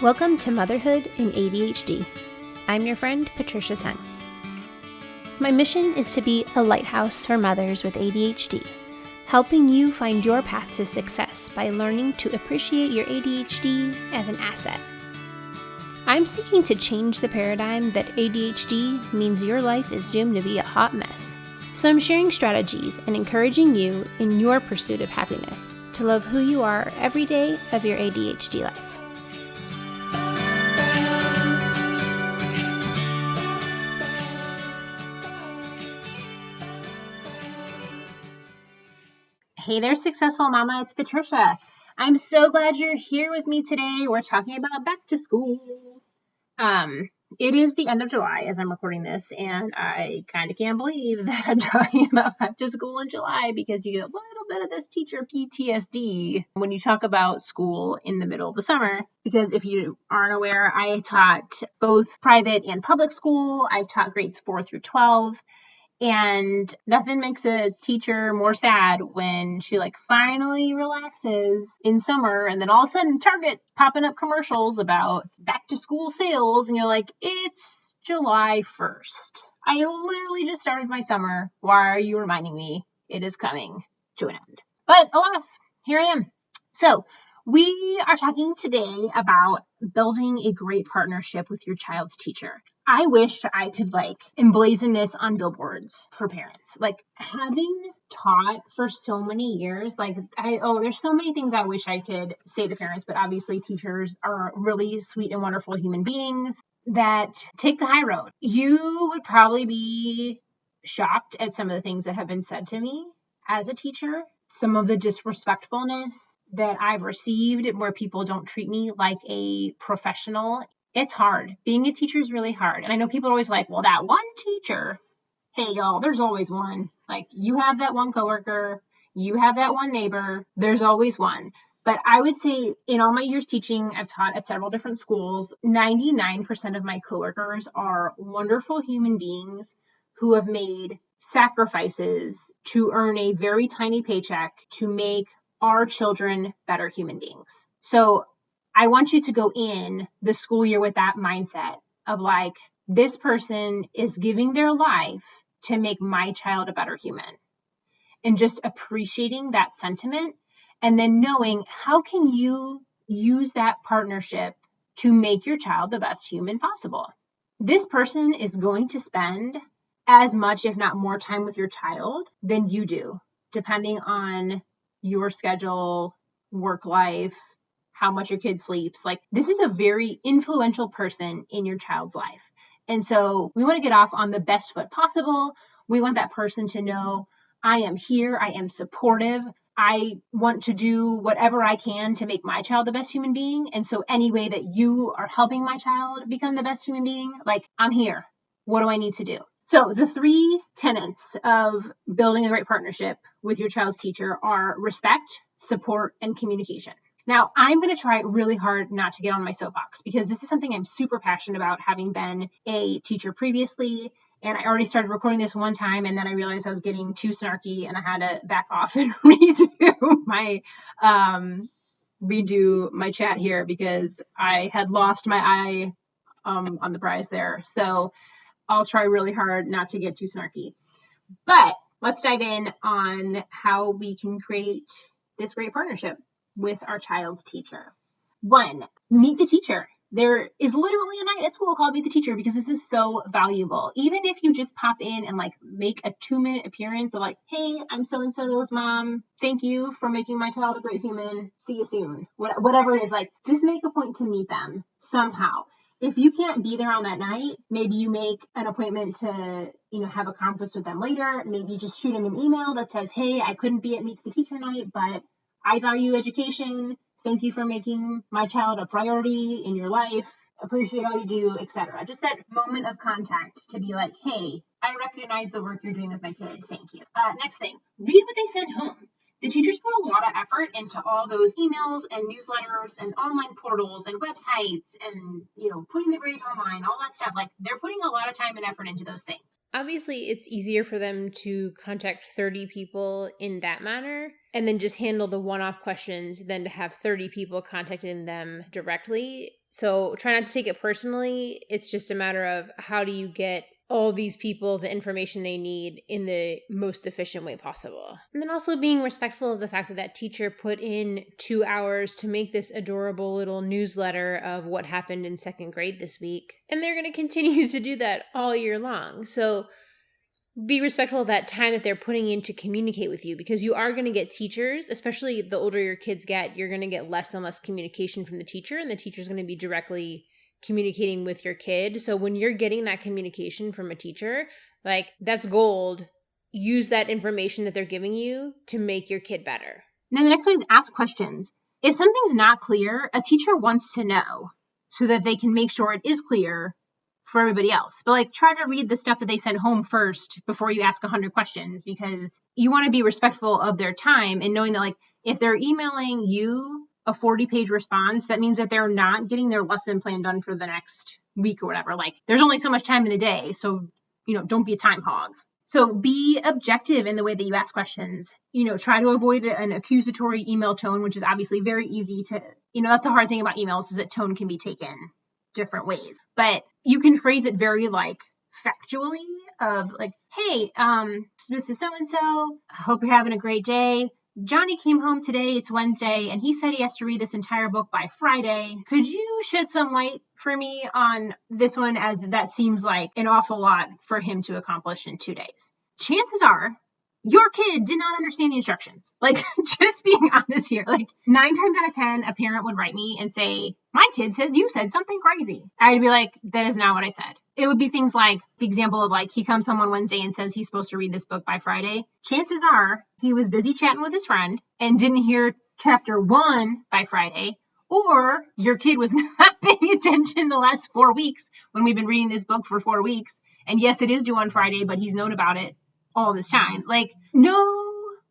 Welcome to Motherhood and ADHD. I'm your friend, Patricia Sen. My mission is to be a lighthouse for mothers with ADHD, helping you find your path to success by learning to appreciate your ADHD as an asset. I'm seeking to change the paradigm that ADHD means your life is doomed to be a hot mess. So I'm sharing strategies and encouraging you in your pursuit of happiness to love who you are every day of your ADHD life. Hey there, successful mama. It's Patricia. I'm so glad you're here with me today. We're talking about back to school. It is the end of July as I'm recording this, and I kind of can't believe that I'm talking about back to school in July because you get a little bit of this teacher PTSD when you talk about school in the middle of the summer. Because if you aren't aware, I taught both private and public school. I've taught grades 4 through 12. And nothing makes a teacher more sad when she finally relaxes in summer and then all of a sudden Target popping up commercials about back to school sales and you're like, it's July 1st. I literally just started my summer. Why are you reminding me it is coming to an end? But alas, here I am. So we are talking today about building a great partnership with your child's teacher. I wish I could emblazon this on billboards for parents. Having taught for so many years, there's so many things I wish I could say to parents, but obviously teachers are really sweet and wonderful human beings that take the high road. You would probably be shocked at some of the things that have been said to me as a teacher, some of the disrespectfulness that I've received where people don't treat me like a professional. It's hard. Being a teacher is really hard. And I know people are always like, well, that one teacher, hey, y'all, there's always one. You have that one coworker, you have that one neighbor, there's always one. But I would say in all my years teaching, I've taught at several different schools, 99% of my coworkers are wonderful human beings who have made sacrifices to earn a very tiny paycheck to make our children better human beings. So I want you to go in the school year with that mindset of this person is giving their life to make my child a better human, and just appreciating that sentiment and then knowing how can you use that partnership to make your child the best human possible. This person is going to spend as much, if not more time with your child than you do, depending on your schedule, work life, how much your kid sleeps. This is a very influential person in your child's life. And so we want to get off on the best foot possible. We want that person to know, I am here, I am supportive, I want to do whatever I can to make my child the best human being. And so any way that you are helping my child become the best human being, I'm here. What do I need to do? So the 3 tenets of building a great partnership with your child's teacher are respect, support, and communication. Now, I'm going to try really hard not to get on my soapbox because this is something I'm super passionate about, having been a teacher previously. And I already started recording this one time, and then I realized I was getting too snarky, and I had to back off and redo my chat here because I had lost my eye on the prize there. So I'll try really hard not to get too snarky. But let's dive in on how we can create this great partnership with our child's teacher. 1, meet the teacher. There is literally a night at school called Meet the Teacher because this is so valuable. Even if you just pop in and make a 2-minute appearance of hey, I'm so-and-so's mom. Thank you for making my child a great human. See you soon. Whatever it is, just make a point to meet them somehow. If you can't be there on that night, maybe you make an appointment to, have a conference with them later. Maybe you just shoot them an email that says, hey, I couldn't be at Meet the Teacher night, but I value education. Thank you for making my child a priority in your life. Appreciate all you do, etc. Just that moment of contact to be hey, I recognize the work you're doing with my kid. Thank you. Next thing, read what they send home. The teachers put a lot of effort into all those emails and newsletters and online portals and websites and, putting the grades online, all that stuff. They're putting a lot of time and effort into those things. Obviously, it's easier for them to contact 30 people in that manner and then just handle the one-off questions than to have 30 people contacting them directly. So try not to take it personally. It's just a matter of how do you get all these people the information they need in the most efficient way possible. And then also being respectful of the fact that that teacher put in 2 hours to make this adorable little newsletter of what happened in second grade this week. And they're going to continue to do that all year long. So be respectful of that time that they're putting in to communicate with you, because you are going to get teachers, especially the older your kids get, you're going to get less and less communication from the teacher, and the teacher's going to be directly communicating with your kid. So when you're getting that communication from a teacher, like, that's gold. Use that information that they're giving you to make your kid better. And then the next one is ask questions. If something's not clear, a teacher wants to know so that they can make sure it is clear for everybody else. But like, try to read the stuff that they send home first before you ask 100 questions, because you want to be respectful of their time and knowing that, like, if they're emailing you a 40-page response, that means that they're not getting their lesson plan done for the next week or whatever. Like, there's only so much time in the day, so, don't be a time hog. So be objective in the way that you ask questions. Try to avoid an accusatory email tone, which is obviously very easy to, that's the hard thing about emails, is that tone can be taken different ways. But you can phrase it very factually of like, hey, this is so-and-so. I hope you're having a great day. Johnny came home today, it's Wednesday, and he said he has to read this entire book by Friday. Could you shed some light for me on this one, as that seems like an awful lot for him to accomplish in 2 days? Chances are your kid did not understand the instructions. Just being honest here, 9 times out of 10, a parent would write me and say, my kid said you said something crazy. I'd be like, that is not what I said. It would be things like the example of he comes home on Wednesday and says he's supposed to read this book by Friday. Chances are he was busy chatting with his friend and didn't hear chapter 1 by Friday, or your kid was not paying attention the last 4 weeks when we've been reading this book for 4 weeks. And yes, it is due on Friday, but he's known about it all this time. Know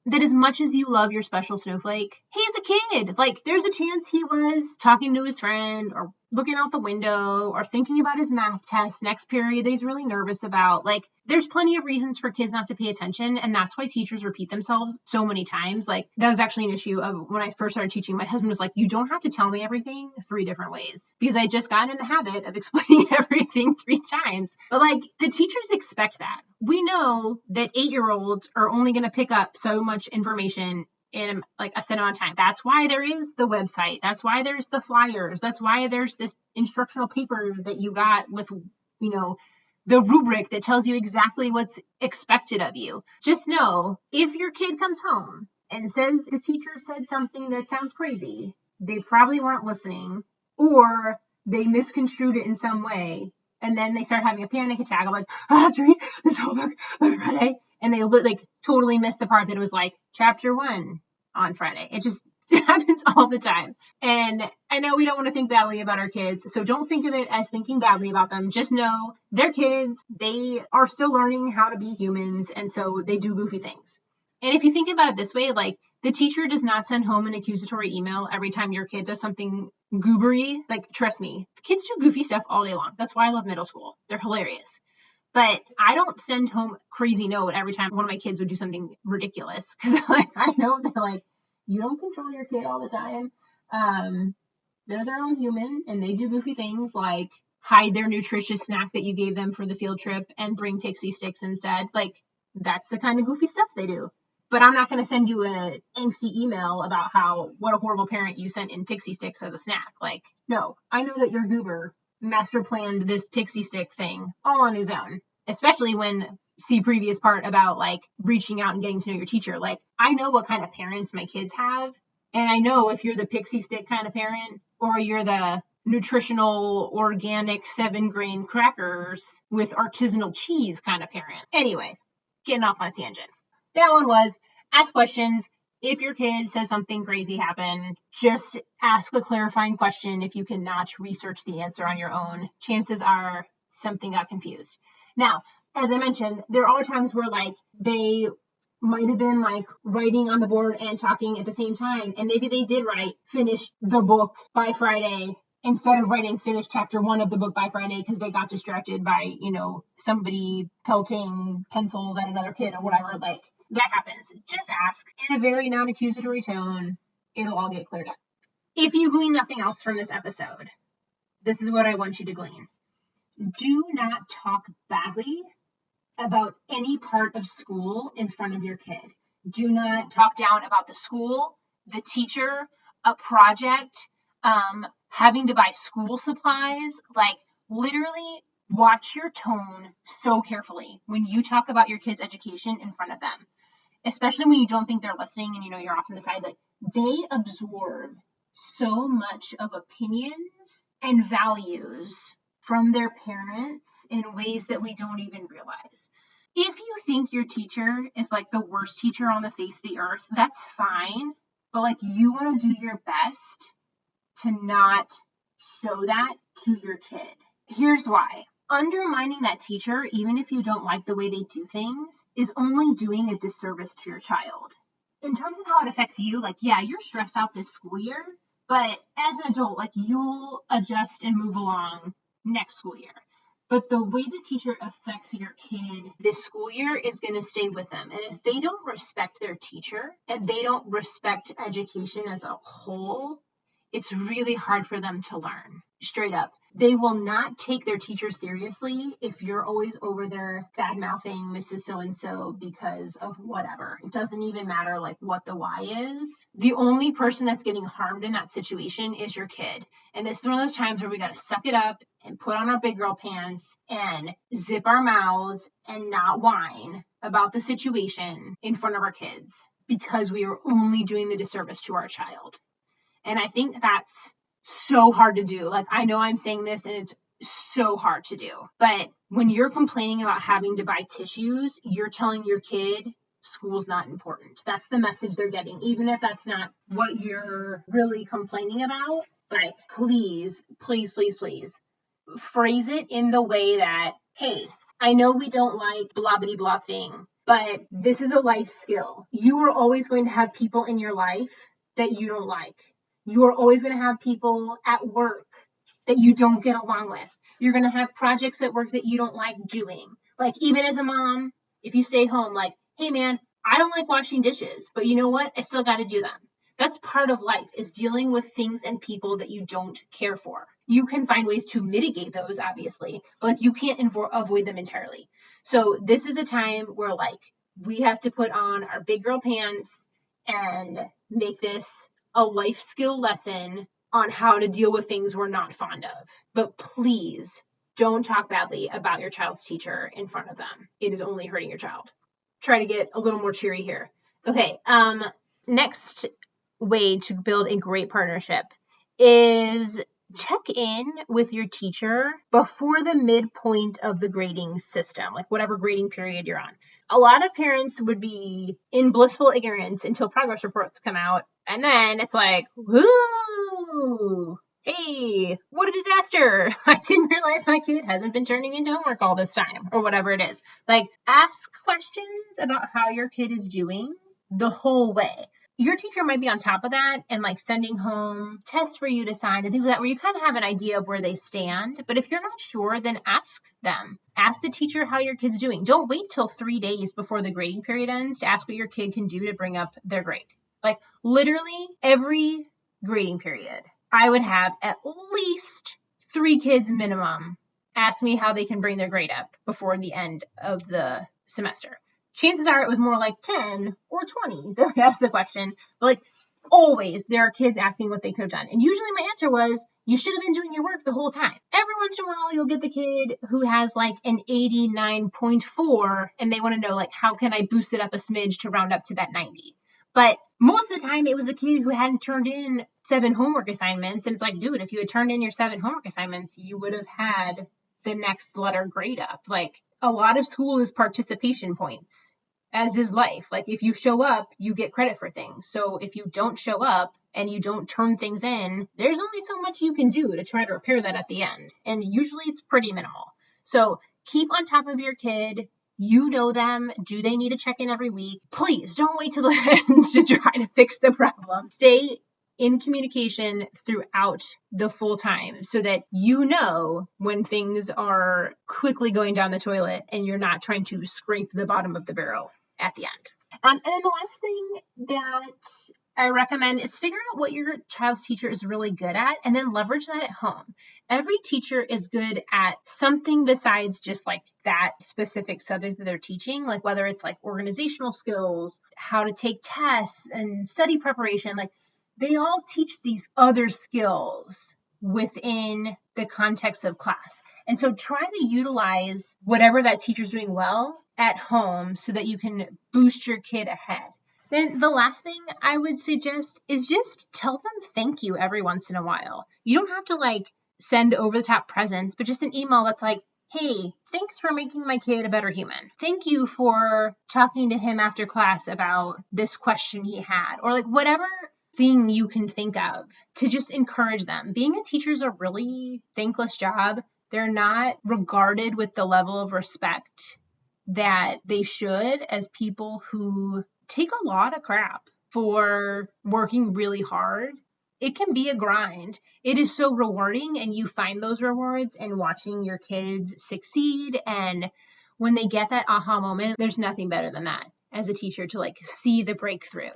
that as much as you love your special snowflake, he's a kid. There's a chance he was talking to his friend or looking out the window or thinking about his math test next period that he's really nervous about. There's plenty of reasons for kids not to pay attention, and that's why teachers repeat themselves so many times. That was actually an issue of when I first started teaching. My husband was like, you don't have to tell me everything 3 different ways, because I just got in the habit of explaining everything 3 times. But the teachers expect that. We know that 8-year-olds are only going to pick up so much information in a set amount of time. That's why there is the website. That's why there's the flyers. That's why there's this instructional paper that you got with, the rubric that tells you exactly what's expected of you. Just know, if your kid comes home and says the teacher said something that sounds crazy, they probably weren't listening, or they misconstrued it in some way. And then they start having a panic attack. I'm like, I have to read this whole book on Friday. And they totally missed the part that it was chapter 1 on Friday. It just happens all the time. And I know we don't want to think badly about our kids, so don't think of it as thinking badly about them. Just know they're kids. They are still learning how to be humans, and so they do goofy things. And if you think about it this way, the teacher does not send home an accusatory email every time your kid does something goobery. Trust me, kids do goofy stuff all day long. That's why I love middle school. They're hilarious. But I don't send home a crazy note every time one of my kids would do something ridiculous, because I know that you don't control your kid all the time. They're their own human, and they do goofy things like hide their nutritious snack that you gave them for the field trip and bring pixie sticks instead. That's the kind of goofy stuff they do. But I'm not going to send you an angsty email about what a horrible parent you sent in pixie sticks as a snack. No, I know that your goober master planned this pixie stick thing all on his own, especially when see previous part about reaching out and getting to know your teacher. I know what kind of parents my kids have, and I know if you're the pixie stick kind of parent or you're the nutritional organic 7-grain crackers with artisanal cheese kind of parent. Anyways, getting off on a tangent. That one was ask questions. If your kid says something crazy happened, just ask a clarifying question. If you cannot research the answer on your own, chances are something got confused. Now, as I mentioned, there are times where they might have been writing on the board and talking at the same time. And maybe they did finish the book by Friday instead of writing finish chapter 1 of the book by Friday because they got distracted by, somebody pelting pencils at another kid or whatever. Like, that happens. Just ask in a very non-accusatory tone. It'll all get cleared up. If you glean nothing else from this episode, this is what I want you to glean. Do not talk badly about any part of school in front of your kid. Do not talk down about the school, the teacher, a project, having to buy school supplies. Like, literally watch your tone so carefully when you talk about your kid's education in front of them, especially when you don't think they're listening and you're off on the side. Like, they absorb so much of opinions and values from their parents in ways that we don't even realize. If you think your teacher is like the worst teacher on the face of the earth, that's fine. But like, you want to do your best to not show that to your kid. Here's why. Undermining that teacher, even if you don't like the way they do things, is only doing a disservice to your child. In terms of how it affects you, like, yeah, you're stressed out this school year, but as an adult, like, you'll adjust and move along next school year. But the way the teacher affects your kid this school year is going to stay with them. And if they don't respect their teacher and they don't respect education as a whole, it's really hard for them to learn. Straight up. They will not take their teacher seriously if you're always over there bad-mouthing Mrs. So-and-so because of whatever. It doesn't even matter like what the why is. The only person that's getting harmed in that situation is your kid. And this is one of those times where we got to suck it up and put on our big girl pants and zip our mouths and not whine about the situation in front of our kids because we are only doing the disservice to our child. And I think that's so hard to do. Like, I know I'm saying this and it's so hard to do. But when you're complaining about having to buy tissues, you're telling your kid school's not important. That's the message they're getting, even if that's not what you're really complaining about. Like, please, please, please, please phrase it in the way that, hey, I know we don't like blah, blah, blah thing, but this is a life skill. You are always going to have people in your life that you don't like. You are always going to have people at work that you don't get along with. You're going to have projects at work that you don't like doing. Like, even as a mom, if you stay home, like, hey man, I don't like washing dishes, but you know what? I still got to do them. That's part of life, is dealing with things and people that you don't care for. You can find ways to mitigate those, obviously, but like, you can't avoid them entirely. So this is a time where like, we have to put on our big girl pants and make this a life skill lesson on how to deal with things we're not fond of. But please don't talk badly about your child's teacher in front of them. It is only hurting your child. Try to get a little more cheery here. Okay, next way to build a great partnership is check in with your teacher before the midpoint of the grading system, like whatever grading period you're on. A lot of parents would be in blissful ignorance until progress reports come out. And then it's like, whoo, hey, what a disaster. I didn't realize my kid hasn't been turning in homework all this time, or whatever it is. Like, ask questions about how your kid is doing the whole way. Your teacher might be on top of that and like sending home tests for you to sign and things like that, where you kind of have an idea of where they stand. But if you're not sure, then ask them. Ask the teacher how your kid's doing. Don't wait till 3 days before the grading period ends to ask what your kid can do to bring up their grade. Like, literally every grading period, I would have at least 3 kids minimum ask me how they can bring their grade up before the end of the semester. Chances are it was more like 10 or 20 that would ask the question. But like, always there are kids asking what they could have done. And usually my answer was, you should have been doing your work the whole time. Every once in a while, you'll get the kid who has like an 89.4 and they want to know, like, how can I boost it up a smidge to round up to that 90? But most of the time, it was the kid who hadn't turned in 7 homework assignments. And it's like, dude, if you had turned in your 7 homework assignments, you would have had the next letter grade up. Like, a lot of school is participation points, as is life. Like, if you show up, you get credit for things. So if you don't show up and you don't turn things in, there's only so much you can do to try to repair that at the end. And usually it's pretty minimal. So keep on top of your kid. You know them. Do they need a check-in every week? Please don't wait till the end to try to fix the problem. Stay in communication throughout the full time so that you know when things are quickly going down the toilet and you're not trying to scrape the bottom of the barrel at the end. And then the last thing that I recommend is figure out what your child's teacher is really good at and then leverage that at home. Every teacher is good at something besides just like that specific subject that they're teaching, like whether it's like organizational skills, how to take tests and study preparation, like they all teach these other skills within the context of class. And so try to utilize whatever that teacher's doing well at home so that you can boost your kid ahead. Then the last thing I would suggest is just tell them thank you every once in a while. You don't have to like send over the top presents, but just an email that's like, hey, thanks for making my kid a better human. Thank you for talking to him after class about this question he had, or like whatever thing you can think of to just encourage them. Being a teacher is a really thankless job. They're not regarded with the level of respect that they should as people who take a lot of crap for working really hard. It can be a grind. It is so rewarding, and you find those rewards in watching your kids succeed. And when they get that aha moment, there's nothing better than that as a teacher to like see the breakthrough.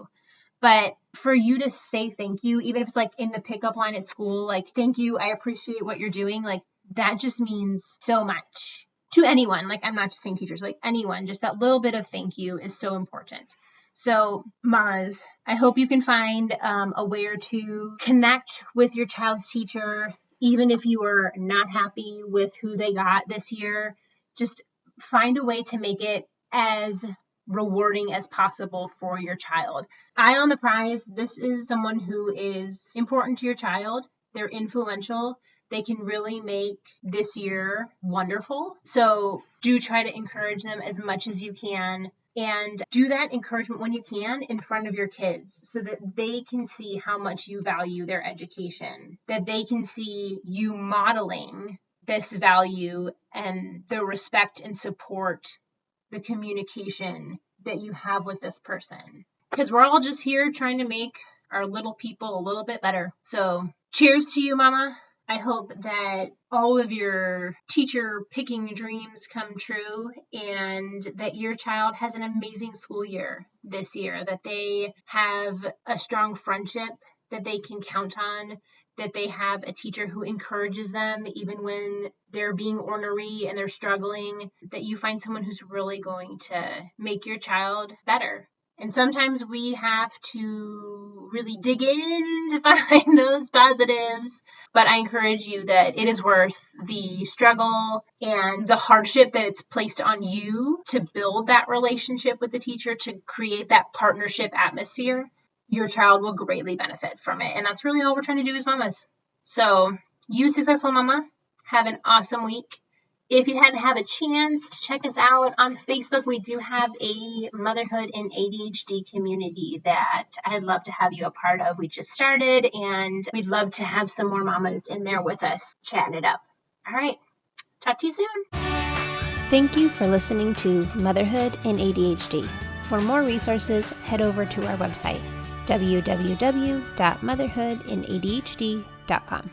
But for you to say thank you, even if it's like in the pickup line at school, like, thank you, I appreciate what you're doing, like that just means so much to anyone. Like, I'm not just saying teachers, like anyone, just that little bit of thank you is so important. So mamas, I hope you can find a way or to connect with your child's teacher, even if you are not happy with who they got this year. Just find a way to make it as rewarding as possible for your child. Eye on the prize. This is someone who is important to your child. They're influential. They can really make this year wonderful. So do try to encourage them as much as you can. And do that encouragement when you can in front of your kids so that they can see how much you value their education, that they can see you modeling this value and the respect and support, the communication that you have with this person. Because we're all just here trying to make our little people a little bit better. So cheers to you, Mama. I hope that all of your teacher picking dreams come true and that your child has an amazing school year this year, that they have a strong friendship that they can count on, that they have a teacher who encourages them even when they're being ornery and they're struggling, that you find someone who's really going to make your child better. And sometimes we have to really dig in to find those positives. But I encourage you that it is worth the struggle and the hardship that it's placed on you to build that relationship with the teacher, to create that partnership atmosphere. Your child will greatly benefit from it. And that's really all we're trying to do as mamas. So you successful mama, have an awesome week. If you hadn't had a chance to check us out on Facebook, we do have a motherhood and ADHD community that I'd love to have you a part of. We just started, and we'd love to have some more mamas in there with us chatting it up. All right. Talk to you soon. Thank you for listening to Motherhood and ADHD. For more resources, head over to our website, www.motherhoodandadhd.com.